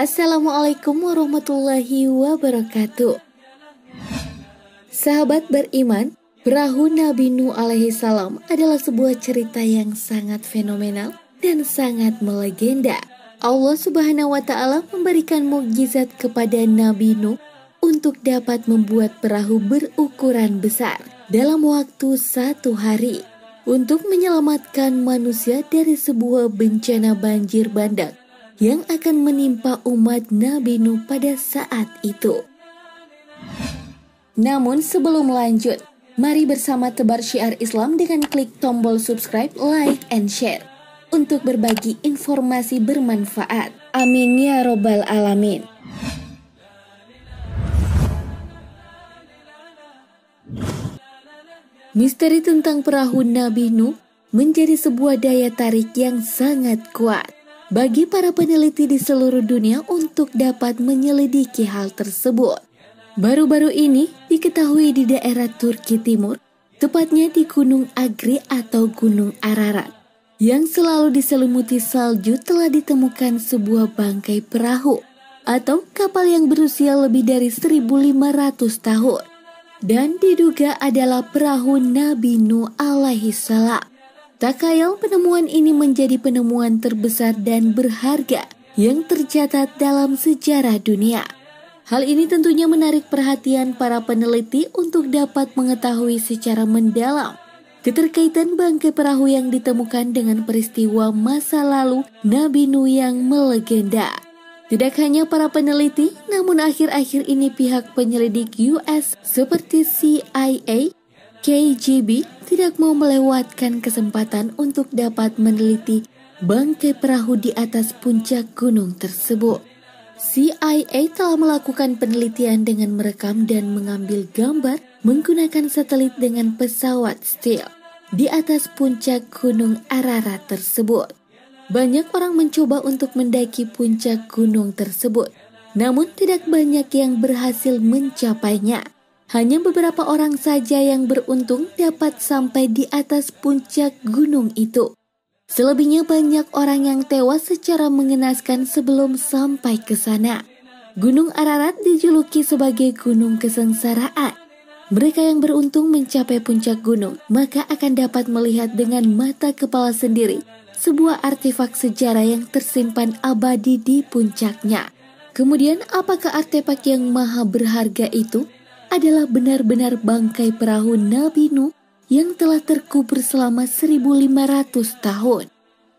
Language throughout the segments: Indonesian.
Assalamualaikum warahmatullahi wabarakatuh. Sahabat beriman, perahu Nabi Nuh alaihi salam adalah sebuah cerita yang sangat fenomenal dan sangat melegenda. Allah Subhanahu wa Ta'ala memberikan mukjizat kepada Nabi Nuh untuk dapat membuat perahu berukuran besar dalam waktu 1 hari untuk menyelamatkan manusia dari sebuah bencana banjir bandang yang akan menimpa umat Nabi Nuh pada saat itu. Namun sebelum lanjut, mari bersama tebar syiar Islam dengan klik tombol subscribe, like, and share untuk berbagi informasi bermanfaat. Amin ya robbal alamin. Misteri tentang perahu Nabi Nuh menjadi sebuah daya tarik yang sangat kuat bagi para peneliti di seluruh dunia untuk dapat menyelidiki hal tersebut. Baru-baru ini diketahui di daerah Turki Timur, tepatnya di Gunung Agri atau Gunung Ararat, yang selalu diselimuti salju, telah ditemukan sebuah bangkai perahu atau kapal yang berusia lebih dari 1.500 tahun dan diduga adalah perahu Nabi Nuh alaihi salam. Tak khayal penemuan ini menjadi penemuan terbesar dan berharga yang tercatat dalam sejarah dunia. Hal ini tentunya menarik perhatian para peneliti untuk dapat mengetahui secara mendalam keterkaitan bangkai perahu yang ditemukan dengan peristiwa masa lalu Nabi Nuh yang melegenda. Tidak hanya para peneliti, namun akhir-akhir ini pihak penyelidik US seperti CIA, KGB tidak mau melewatkan kesempatan untuk dapat meneliti bangkai perahu di atas puncak gunung tersebut. CIA telah melakukan penelitian dengan merekam dan mengambil gambar menggunakan satelit dengan pesawat stealth di atas puncak gunung Ararat tersebut. Banyak orang mencoba untuk mendaki puncak gunung tersebut, namun tidak banyak yang berhasil mencapainya. Hanya beberapa orang saja yang beruntung dapat sampai di atas puncak gunung itu. Selebihnya banyak orang yang tewas secara mengenaskan sebelum sampai ke sana. Gunung Ararat dijuluki sebagai gunung kesengsaraan. Mereka yang beruntung mencapai puncak gunung, maka akan dapat melihat dengan mata kepala sendiri sebuah artefak sejarah yang tersimpan abadi di puncaknya. Kemudian, apakah artefak yang maha berharga itu adalah benar-benar bangkai perahu Nabi Nuh yang telah terkubur selama 1.500 tahun.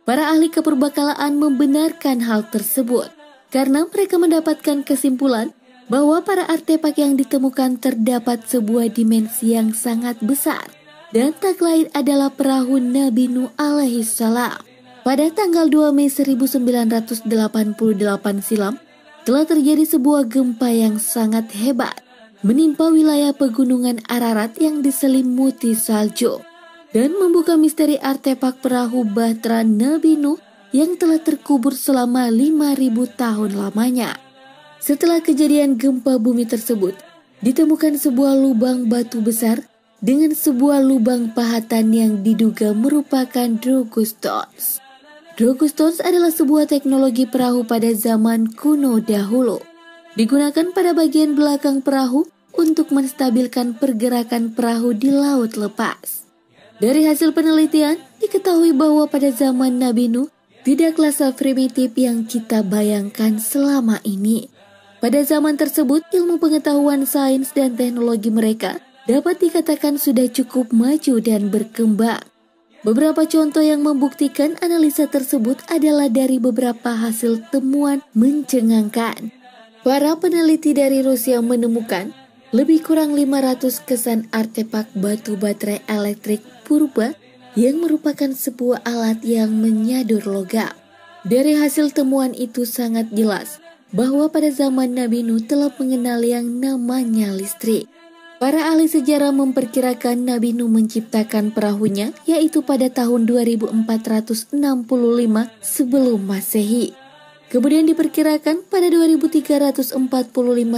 Para ahli keperbakalaan membenarkan hal tersebut karena mereka mendapatkan kesimpulan bahwa para artefak yang ditemukan terdapat sebuah dimensi yang sangat besar dan tak lain adalah perahu Nabi Nuh alaihi salam. Pada tanggal 2 Mei 1988 silam telah terjadi sebuah gempa yang sangat hebat menimpa wilayah pegunungan Ararat yang diselimuti salju dan membuka misteri artefak perahu bahtera Nabi Nuh yang telah terkubur selama 5.000 tahun lamanya. Setelah kejadian gempa bumi tersebut, ditemukan sebuah lubang batu besar dengan sebuah lubang pahatan yang diduga merupakan Drogostons. Drogostons adalah sebuah teknologi perahu pada zaman kuno dahulu. Digunakan pada bagian belakang perahu untuk menstabilkan pergerakan perahu di laut lepas. Dari hasil penelitian, diketahui bahwa pada zaman Nabi Nuh tidaklah seprimitif yang kita bayangkan selama ini. Pada zaman tersebut, ilmu pengetahuan sains dan teknologi mereka dapat dikatakan sudah cukup maju dan berkembang. Beberapa contoh yang membuktikan analisa tersebut adalah dari beberapa hasil temuan mencengangkan. Para peneliti dari Rusia menemukan lebih kurang 500 kesan artefak batu baterai elektrik purba yang merupakan sebuah alat yang menyadur logam. Dari hasil temuan itu sangat jelas bahwa pada zaman Nabi Nuh telah mengenal yang namanya listrik. Para ahli sejarah memperkirakan Nabi Nuh menciptakan perahunya yaitu pada tahun 2465 sebelum Masehi. Kemudian diperkirakan pada 2345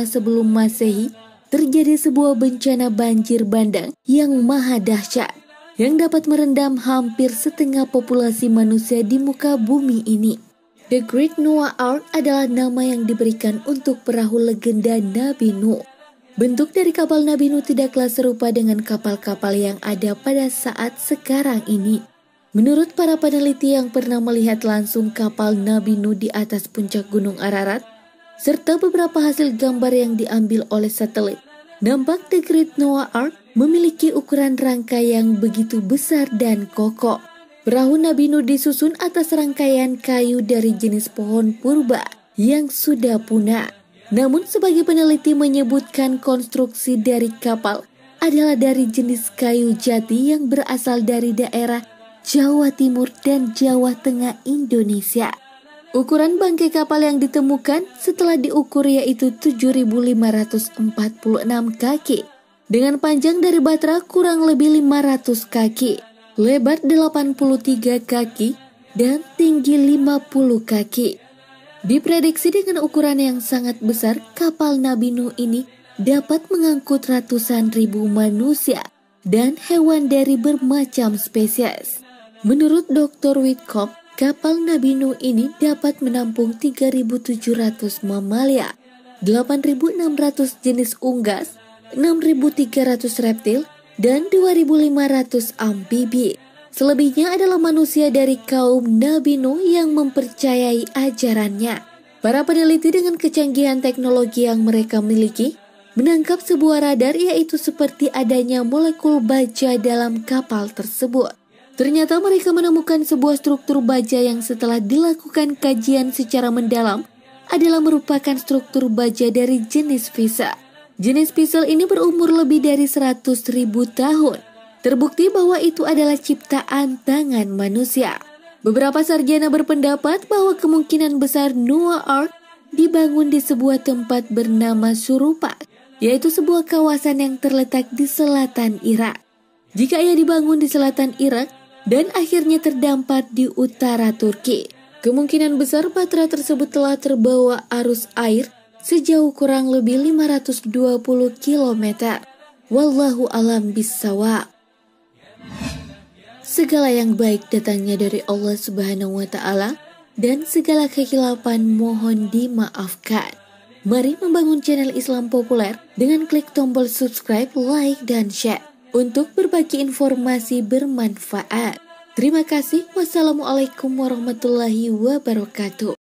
sebelum Masehi terjadi sebuah bencana banjir bandang yang maha dahsyat yang dapat merendam hampir setengah populasi manusia di muka bumi ini. The Great Noah Ark adalah nama yang diberikan untuk perahu legenda Nabi Nuh. Bentuk dari kapal Nabi Nuh tidaklah serupa dengan kapal-kapal yang ada pada saat sekarang ini. Menurut para peneliti yang pernah melihat langsung kapal Nabi Nuh di atas puncak Gunung Ararat, serta beberapa hasil gambar yang diambil oleh satelit, nampak The Great Noah Ark memiliki ukuran rangka yang begitu besar dan kokoh. Perahu Nabi Nuh disusun atas rangkaian kayu dari jenis pohon purba yang sudah punah. Namun sebagai peneliti menyebutkan konstruksi dari kapal adalah dari jenis kayu jati yang berasal dari daerah Jawa Timur dan Jawa Tengah Indonesia. Ukuran bangkai kapal yang ditemukan setelah diukur yaitu 7.546 kaki dengan panjang dari batra kurang lebih 500 kaki, lebar 83 kaki, dan tinggi 50 kaki. Diprediksi dengan ukuran yang sangat besar, kapal Nabi Nuh ini dapat mengangkut ratusan ribu manusia dan hewan dari bermacam spesies. Menurut Dr. Whitcomb, kapal Nabi Nuh ini dapat menampung 3.700 mamalia, 8.600 jenis unggas, 6.300 reptil, dan 2.500 amfibi. Selebihnya adalah manusia dari kaum Nabi Nuh yang mempercayai ajarannya. Para peneliti dengan kecanggihan teknologi yang mereka miliki menangkap sebuah radar yaitu seperti adanya molekul baja dalam kapal tersebut. Ternyata mereka menemukan sebuah struktur baja yang setelah dilakukan kajian secara mendalam adalah merupakan struktur baja dari jenis Visa. Jenis pisau ini berumur lebih dari 100.000 tahun. Terbukti bahwa itu adalah ciptaan tangan manusia. Beberapa sarjana berpendapat bahwa kemungkinan besar Noah Ark dibangun di sebuah tempat bernama Surupak, yaitu sebuah kawasan yang terletak di selatan Irak. Jika ia dibangun di selatan Irak dan akhirnya terdampar di utara Turki, kemungkinan besar batra tersebut telah terbawa arus air sejauh kurang lebih 520 km. Wallahu alam bissawab. Segala yang baik datangnya dari Allah Subhanahu wa Ta'ala, dan segala kekhilafan mohon dimaafkan. Mari membangun channel Islam Populer dengan klik tombol subscribe, like, dan share untuk berbagi informasi bermanfaat. Terima kasih. Wassalamualaikum warahmatullahi wabarakatuh.